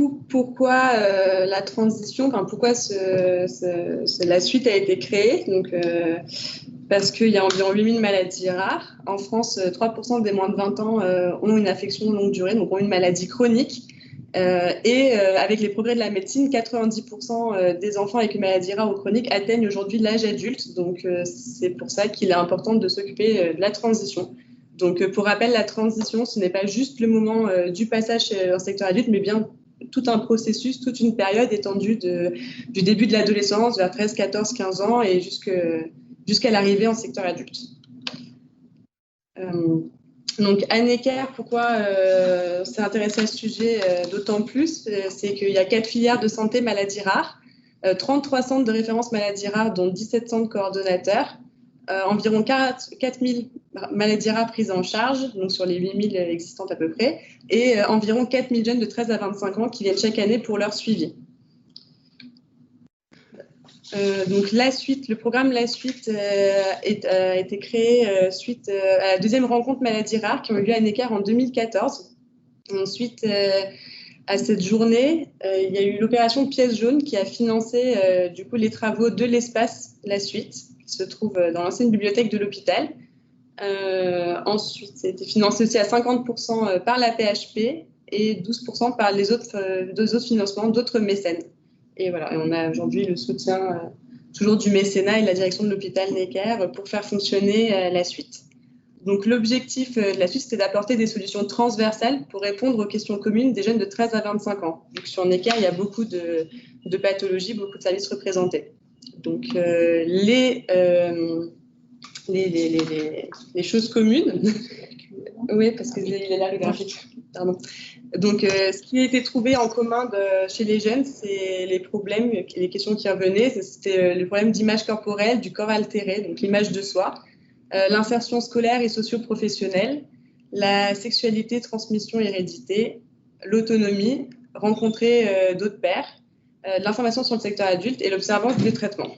coup, pourquoi la transition, enfin, pourquoi la suite a été créée? Donc, parce qu'il y a environ 8000 maladies rares. En France, 3% des moins de 20 ans ont une affection longue durée, donc ont une maladie chronique. Avec les progrès de la médecine, 90% des enfants avec une maladie rare ou chronique atteignent aujourd'hui l'âge adulte. Donc, c'est pour ça qu'il est important de s'occuper de la transition. Donc, pour rappel, la transition, ce n'est pas juste le moment du passage chez un secteur adulte, mais bien tout un processus, toute une période étendue du début de l'adolescence vers 13, 14, 15 ans et jusqu'à l'arrivée en secteur adulte. Donc, à Necker, pourquoi on s'est intéressé à ce sujet d'autant plus, c'est qu'il y a 4 filières de santé maladies rares, 33 centres de référence maladies rares, dont 17 centres coordonnateurs, environ 4000 maladies rares prises en charge, donc sur les 8000 existantes à peu près, et environ 4000 jeunes de 13 à 25 ans qui viennent chaque année pour leur suivi. Donc le programme La Suite a été créé suite à la deuxième rencontre maladies rares qui ont eu lieu à Necker en 2014. Ensuite, à cette journée, il y a eu l'opération Pièce jaune qui a financé du coup les travaux de l'espace La Suite, qui se trouve dans l'ancienne bibliothèque de l'hôpital. Ensuite, ça a été financé aussi à 50% par la PHP et 12% par deux autres financements d'autres mécènes. Et voilà, et on a aujourd'hui le soutien toujours du mécénat et de la direction de l'hôpital Necker pour faire fonctionner La Suite. Donc l'objectif de La Suite, c'était d'apporter des solutions transversales pour répondre aux questions communes des jeunes de 13 à 25 ans. Donc sur Necker, il y a beaucoup de pathologies, beaucoup de services représentés. Donc les choses communes. Oui, parce que il a l'air graphique. Pardon. Donc, ce qui a été trouvé en commun chez les jeunes, c'est les problèmes, les questions qui revenaient, c'était le problème d'image corporelle, du corps altéré, donc l'image de soi, l'insertion scolaire et socio-professionnelle, la sexualité, transmission, hérédité, l'autonomie, rencontrer d'autres pairs, l'information sur le secteur adulte et l'observance des traitements.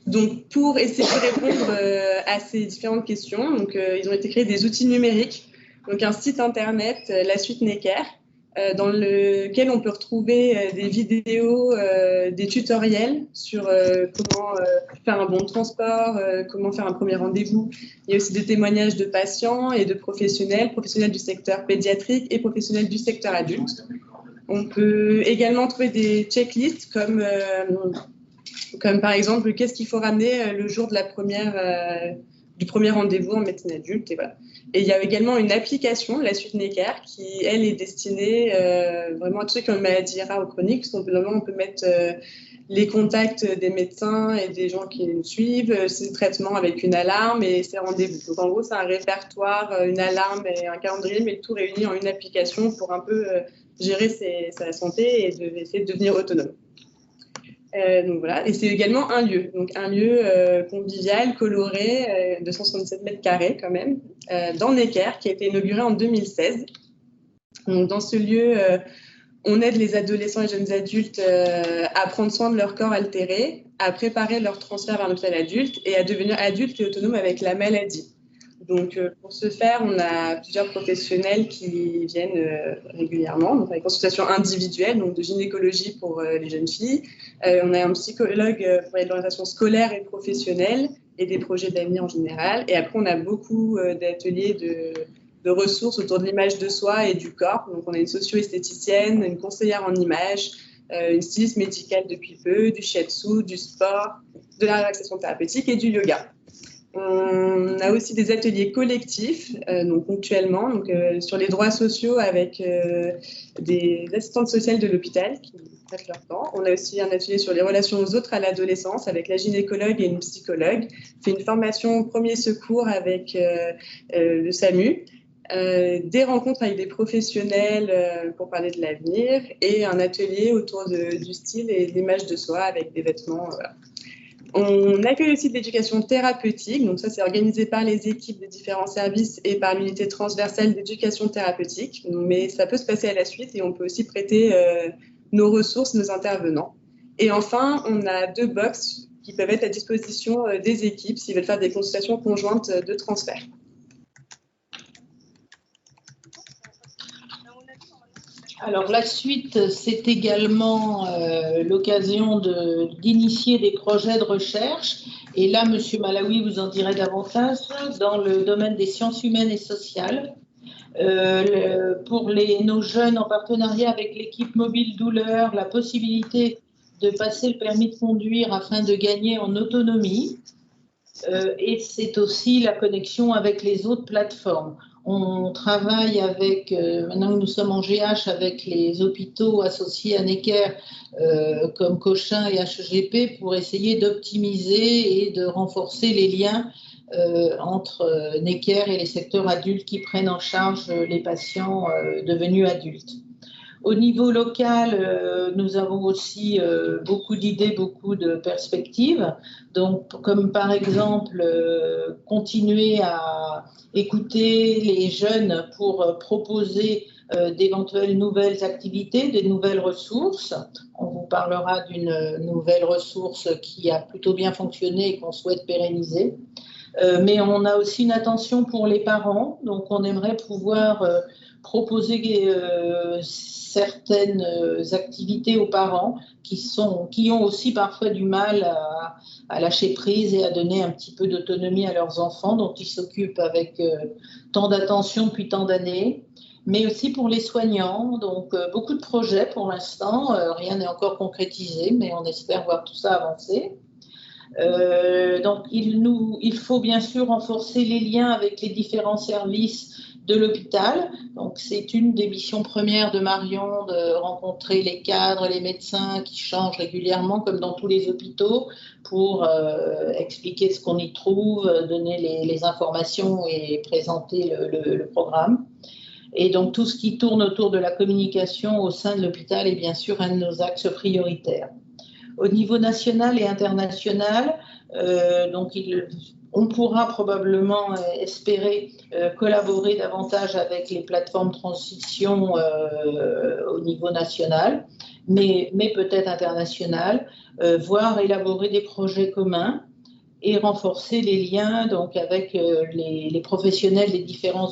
Donc, pour essayer de répondre à ces différentes questions, ils ont été créés des outils numériques, donc un site internet, La Suite Necker, dans lequel on peut retrouver des vidéos, des tutoriels sur comment faire un bon transport, comment faire un premier rendez-vous. Il y a aussi des témoignages de patients et de professionnels du secteur pédiatrique et professionnels du secteur adulte. On peut également trouver des checklists comme par exemple, qu'est-ce qu'il faut ramener le jour de du premier rendez-vous en médecine adulte. Et, voilà. Et il y a également une application, La Suite Necker, qui, elle, est destinée vraiment à tous ceux qui ont une maladie rare ou chronique. On peut mettre les contacts des médecins et des gens qui nous suivent, ces traitements avec une alarme et ces rendez-vous. Donc, en gros, c'est un répertoire, une alarme et un calendrier, mais tout réuni en une application pour un peu gérer sa santé et essayer de devenir autonome. Donc voilà, et c'est également un lieu convivial, coloré, de 177 mètres carrés quand même, dans Necker, qui a été inauguré en 2016. Donc dans ce lieu, on aide les adolescents et jeunes adultes à prendre soin de leur corps altéré, à préparer leur transfert vers l'hôpital adulte et à devenir adultes et autonomes avec la maladie. Donc, pour ce faire, on a plusieurs professionnels qui viennent régulièrement, donc avec consultation individuelle, donc de gynécologie pour les jeunes filles. On a un psychologue pour l'orientation scolaire et professionnelle et des projets d'avenir en général. Et après, on a beaucoup d'ateliers de ressources autour de l'image de soi et du corps. Donc, on a une socio-esthéticienne, une conseillère en images, une styliste médicale depuis peu, du shiatsu, du sport, de la relaxation thérapeutique et du yoga. On a aussi des ateliers collectifs, ponctuellement, sur les droits sociaux avec des assistantes sociales de l'hôpital qui prêtent leur temps. On a aussi un atelier sur les relations aux autres à l'adolescence avec la gynécologue et une psychologue. On fait une formation premier secours avec le SAMU. Des rencontres avec des professionnels pour parler de l'avenir et un atelier autour du style et de l'image de soi avec des vêtements. Voilà. On accueille aussi de l'éducation thérapeutique, donc ça c'est organisé par les équipes des différents services et par l'unité transversale d'éducation thérapeutique, mais ça peut se passer à la suite et on peut aussi prêter nos ressources, nos intervenants. Et enfin, on a 2 box qui peuvent être à disposition des équipes s'ils veulent faire des consultations conjointes de transfert. Alors la suite, c'est également l'occasion d'initier des projets de recherche. Et là, M. Malawi vous en dirait davantage dans le domaine des sciences humaines et sociales. Pour nos jeunes en partenariat avec l'équipe mobile douleur, la possibilité de passer le permis de conduire afin de gagner en autonomie. Et c'est aussi la connexion avec les autres plateformes. On travaille avec, maintenant que nous sommes en GH, avec les hôpitaux associés à Necker comme Cochin et HGP pour essayer d'optimiser et de renforcer les liens entre Necker et les secteurs adultes qui prennent en charge les patients devenus adultes. Au niveau local, nous avons aussi beaucoup d'idées, beaucoup de perspectives. Donc, comme par exemple, continuer à écouter les jeunes pour proposer d'éventuelles nouvelles activités, des nouvelles ressources. On vous parlera d'une nouvelle ressource qui a plutôt bien fonctionné et qu'on souhaite pérenniser. Mais on a aussi une attention pour les parents. Donc, on aimerait pouvoir proposer certaines activités aux parents qui ont aussi parfois du mal à lâcher prise et à donner un petit peu d'autonomie à leurs enfants dont ils s'occupent avec tant d'attention depuis tant d'années, mais aussi pour les soignants. Donc beaucoup de projets pour l'instant, rien n'est encore concrétisé, mais on espère voir tout ça avancer. Donc il faut bien sûr renforcer les liens avec les différents services de l'hôpital. Donc, c'est une des missions premières de Marion de rencontrer les cadres, les médecins qui changent régulièrement, comme dans tous les hôpitaux, pour expliquer ce qu'on y trouve, donner les informations et présenter le programme. Et donc, tout ce qui tourne autour de la communication au sein de l'hôpital est bien sûr un de nos axes prioritaires. Au niveau national et international, donc on pourra probablement espérer collaborer davantage avec les plateformes transition au niveau national, mais peut-être international, voire élaborer des projets communs et renforcer les liens donc, avec les professionnels des différents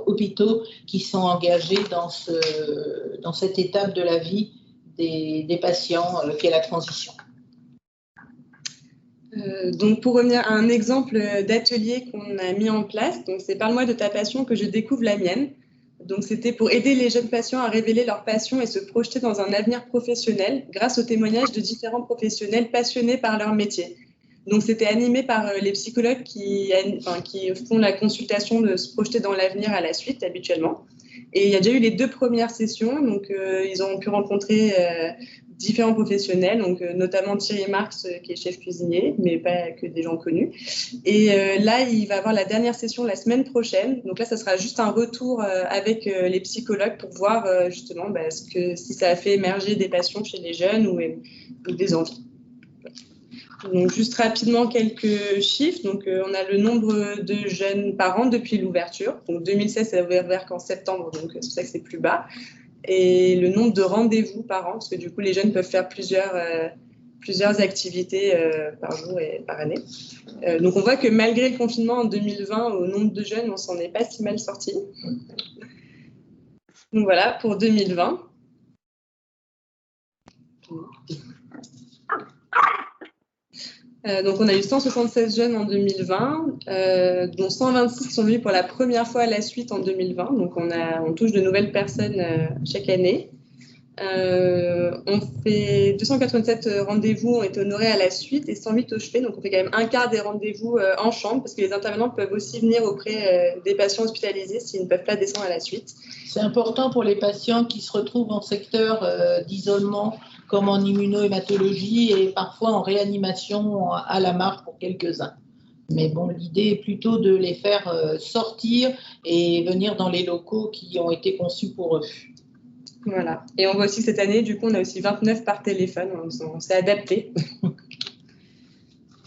hôpitaux qui sont engagés dans cette étape de la vie des patients qui est la transition. Donc pour revenir à un exemple d'atelier qu'on a mis en place, donc c'est Parle-moi de ta passion que je découvre la mienne. Donc c'était pour aider les jeunes patients à révéler leur passion et se projeter dans un avenir professionnel grâce aux témoignages de différents professionnels passionnés par leur métier. Donc c'était animé par les psychologues qui font la consultation de se projeter dans l'avenir à la suite habituellement. Et il y a déjà eu les 2 premières sessions, donc ils ont pu rencontrer différents professionnels, donc notamment Thierry Marx qui est chef cuisinier, mais pas que des gens connus. Et là, il va y avoir la dernière session la semaine prochaine. Donc là, ça sera juste un retour avec les psychologues pour voir justement si ça a fait émerger des passions chez les jeunes ou des envies. Donc juste rapidement quelques chiffres. Donc on a le nombre de jeunes parents depuis l'ouverture. Donc 2016, ça a ouvert qu'en septembre, donc c'est pour ça que c'est plus bas. Et le nombre de rendez-vous par an, parce que du coup les jeunes peuvent faire plusieurs activités par jour et par année. Donc on voit que malgré le confinement en 2020, au nombre de jeunes, on s'en est pas si mal sorti. Donc voilà pour 2020. Donc on a eu 176 jeunes en 2020, dont 126 sont venus pour la première fois à la suite en 2020. Donc on touche de nouvelles personnes chaque année. On fait 287 rendez-vous ont été honorés à la suite et 108 au chevet. Donc on fait quand même un quart des rendez-vous en chambre parce que les intervenants peuvent aussi venir auprès des patients hospitalisés s'ils ne peuvent pas descendre à la suite. C'est important pour les patients qui se retrouvent en secteur d'isolement comme en immunohématologie et parfois en réanimation à la marge pour quelques-uns. Mais bon, l'idée est plutôt de les faire sortir et venir dans les locaux qui ont été conçus pour eux. Voilà. Et on voit aussi que cette année, du coup, on a aussi 29 par téléphone. On s'est adapté.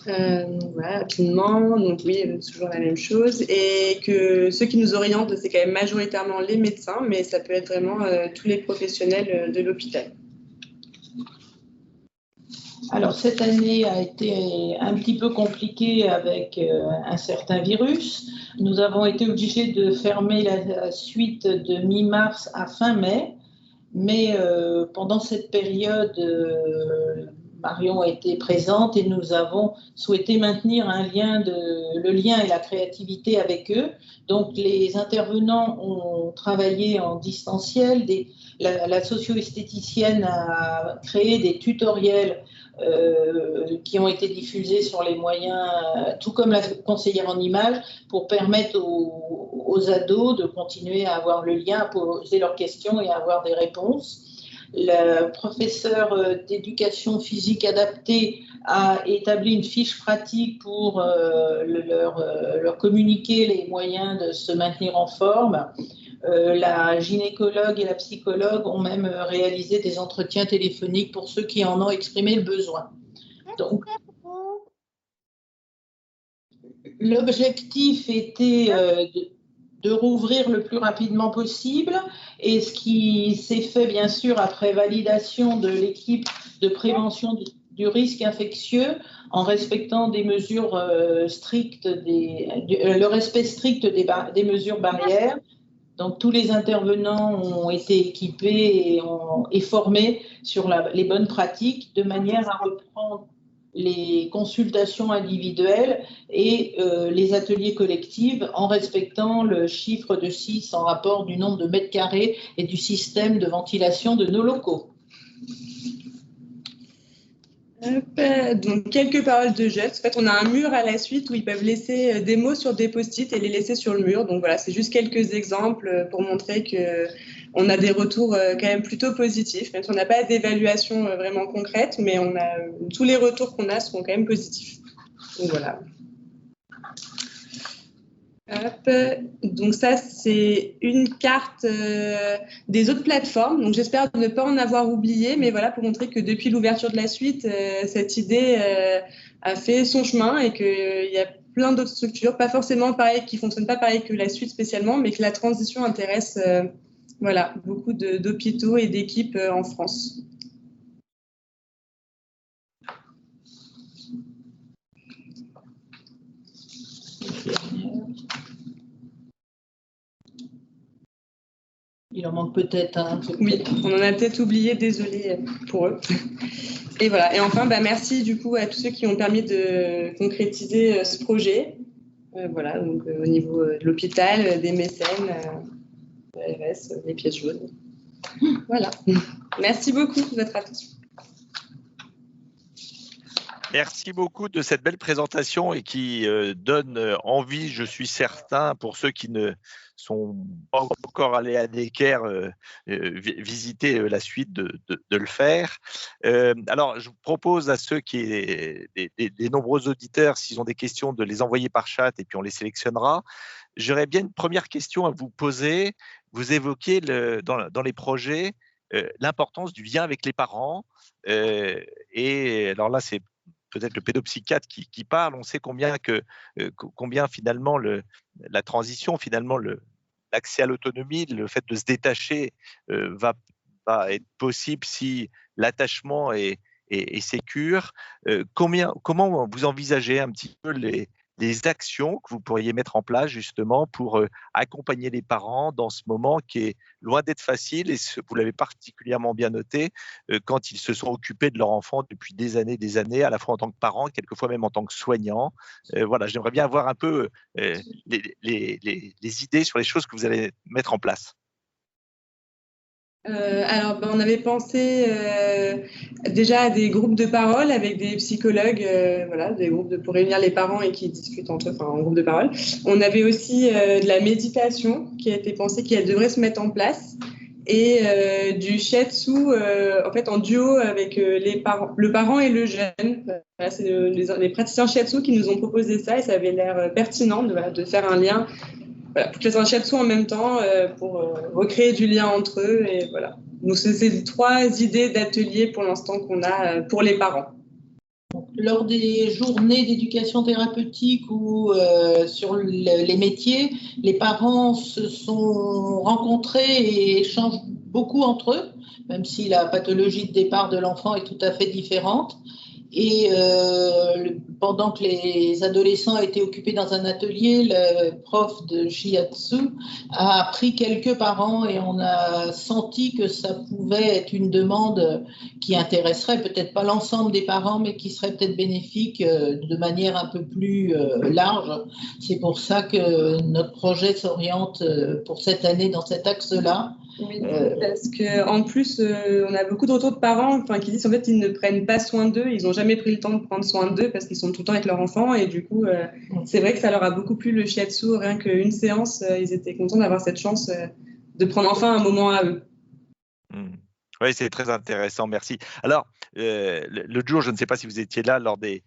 Voilà, rapidement. Donc oui, toujours la même chose. Et que ceux qui nous orientent, c'est quand même majoritairement les médecins, mais ça peut être vraiment tous les professionnels de l'hôpital. Alors, cette année a été un petit peu compliquée avec un certain virus. Nous avons été obligés de fermer la suite de mi-mars à fin mai. mais pendant cette période, Marion était présente et nous avons souhaité maintenir le lien et la créativité avec eux. Donc, les intervenants ont travaillé en distanciel. La socio-esthéticienne a créé des tutoriels qui ont été diffusés sur les moyens, tout comme la conseillère en images, pour permettre aux ados de continuer à avoir le lien, à poser leurs questions et à avoir des réponses. Le professeur d'éducation physique adaptée a établi une fiche pratique pour leur communiquer les moyens de se maintenir en forme. La gynécologue et la psychologue ont même réalisé des entretiens téléphoniques pour ceux qui en ont exprimé le besoin. Donc, l'objectif était de rouvrir le plus rapidement possible, et ce qui s'est fait bien sûr après validation de l'équipe de prévention du risque infectieux en respectant des mesures strictes, le respect strict des mesures barrières. Donc tous les intervenants ont été équipés et formés sur les bonnes pratiques de manière à reprendre les consultations individuelles et les ateliers collectifs en respectant le chiffre de 6 en rapport du nombre de mètres carrés et du système de ventilation de nos locaux. Donc, quelques paroles de gestes. En fait, on a un mur à la suite où ils peuvent laisser des mots sur des post-it et les laisser sur le mur. Donc voilà, c'est juste quelques exemples pour montrer qu'on a des retours quand même plutôt positifs, même si on n'a pas d'évaluation vraiment concrète, mais tous les retours qu'on a sont quand même positifs. Donc voilà. Hop. Donc ça, c'est une carte des autres plateformes. Donc j'espère ne pas en avoir oublié, mais voilà, pour montrer que depuis l'ouverture de la suite, cette idée a fait son chemin et qu'il y a plein d'autres structures, pas forcément pareilles, qui fonctionnent pas pareil que la suite spécialement, mais que la transition intéresse voilà, beaucoup d'hôpitaux et d'équipes en France. Il en manque peut-être un. Oui, on en a peut-être oublié, désolé pour eux. Et voilà. Et enfin, merci du coup à tous ceux qui ont permis de concrétiser ce projet. Voilà, donc au niveau de l'hôpital, des mécènes, l'ARS, les pièces jaunes. Voilà. Merci beaucoup de votre attention. Merci beaucoup de cette belle présentation et qui donne envie, je suis certain, pour ceux qui ne sont pas encore allés à Necker, visiter la suite de le faire. Alors, je vous propose à ceux des nombreux auditeurs, s'ils ont des questions, de les envoyer par chat et puis on les sélectionnera. J'aurais bien une première question à vous poser. Vous évoquez dans les projets l'importance du lien avec les parents. Et alors là, c'est peut-être le pédopsychiatre qui parle. On sait combien finalement la transition, finalement l'accès à l'autonomie, le fait de se détacher va être possible si l'attachement est sécure. Comment vous envisagez un petit peu les actions que vous pourriez mettre en place justement pour accompagner les parents dans ce moment qui est loin d'être facile, et vous l'avez particulièrement bien noté, quand ils se sont occupés de leur enfant depuis des années, à la fois en tant que parents, quelquefois même en tant que soignants. Voilà, j'aimerais bien avoir un peu les idées sur les choses que vous allez mettre en place. Alors, on avait pensé déjà à des groupes de parole avec des psychologues, voilà, des groupes pour réunir les parents et qui discutent entre eux, en groupe de parole. On avait aussi de la méditation qui a été pensée, qui devrait se mettre en place, et du shiatsu en fait en duo avec le parent et le jeune. Voilà, c'est les praticiens shiatsu qui nous ont proposé ça et ça avait l'air pertinent de faire un lien. Voilà, pour faire un shiatsu en même temps pour recréer du lien entre eux. Et voilà. Donc, c'est 3 idées d'ateliers pour l'instant qu'on a pour les parents. Lors des journées d'éducation thérapeutique ou sur les métiers, les parents se sont rencontrés et échangent beaucoup entre eux, même si la pathologie de départ de l'enfant est tout à fait différente. Et pendant que les adolescents étaient occupés dans un atelier, le prof de shiatsu a appris quelques parents et on a senti que ça pouvait être une demande qui intéresserait peut-être pas l'ensemble des parents, mais qui serait peut-être bénéfique de manière un peu plus large. C'est pour ça que notre projet s'oriente pour cette année dans cet axe-là. Oui, parce qu'en plus, on a beaucoup de retours de parents qui disent en fait ils ne prennent pas soin d'eux, ils n'ont jamais pris le temps de prendre soin d'eux parce qu'ils sont tout le temps avec leur enfant et du coup, c'est vrai que ça leur a beaucoup plu le shiatsu, rien qu'une séance, ils étaient contents d'avoir cette chance de prendre enfin un moment à eux. Oui, c'est très intéressant, merci. Alors, l'autre jour, je ne sais pas si vous étiez là lors des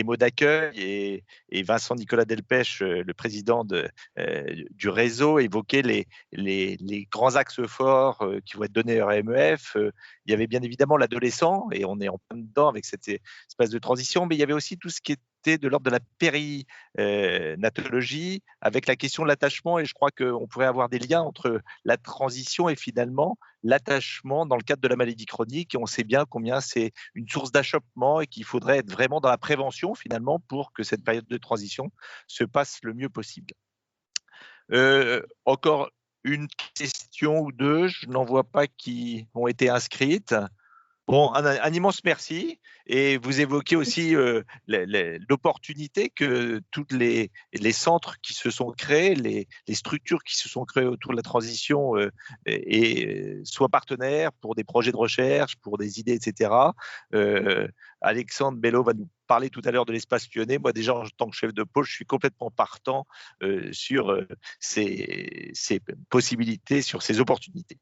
mots d'accueil et Vincent Nicolas Delpech, le président du réseau, évoquait les grands axes forts qui vont être donnés à MEF. Il y avait bien évidemment l'adolescent et on est en plein dedans avec cette espèce de transition, mais il y avait aussi tout ce qui était de l'ordre de la périnatologie avec la question de l'attachement et je crois qu'on pourrait avoir des liens entre la transition et finalement l'attachement dans le cadre de la maladie chronique et on sait bien combien c'est une source d'achoppement et qu'il faudrait être vraiment dans la prévention finalement pour que cette période de transition se passe le mieux possible. Encore une question ou deux, je n'en vois pas qui ont été inscrites. Bon, un immense merci. Et vous évoquez aussi l'opportunité que tous les centres qui se sont créés, les structures qui se sont créées autour de la transition soient partenaires pour des projets de recherche, pour des idées, etc. Alexandre Bello va nous parler tout à l'heure de l'espace lyonnais. Moi, déjà, en tant que chef de pôle, je suis complètement partant sur ces possibilités, sur ces opportunités.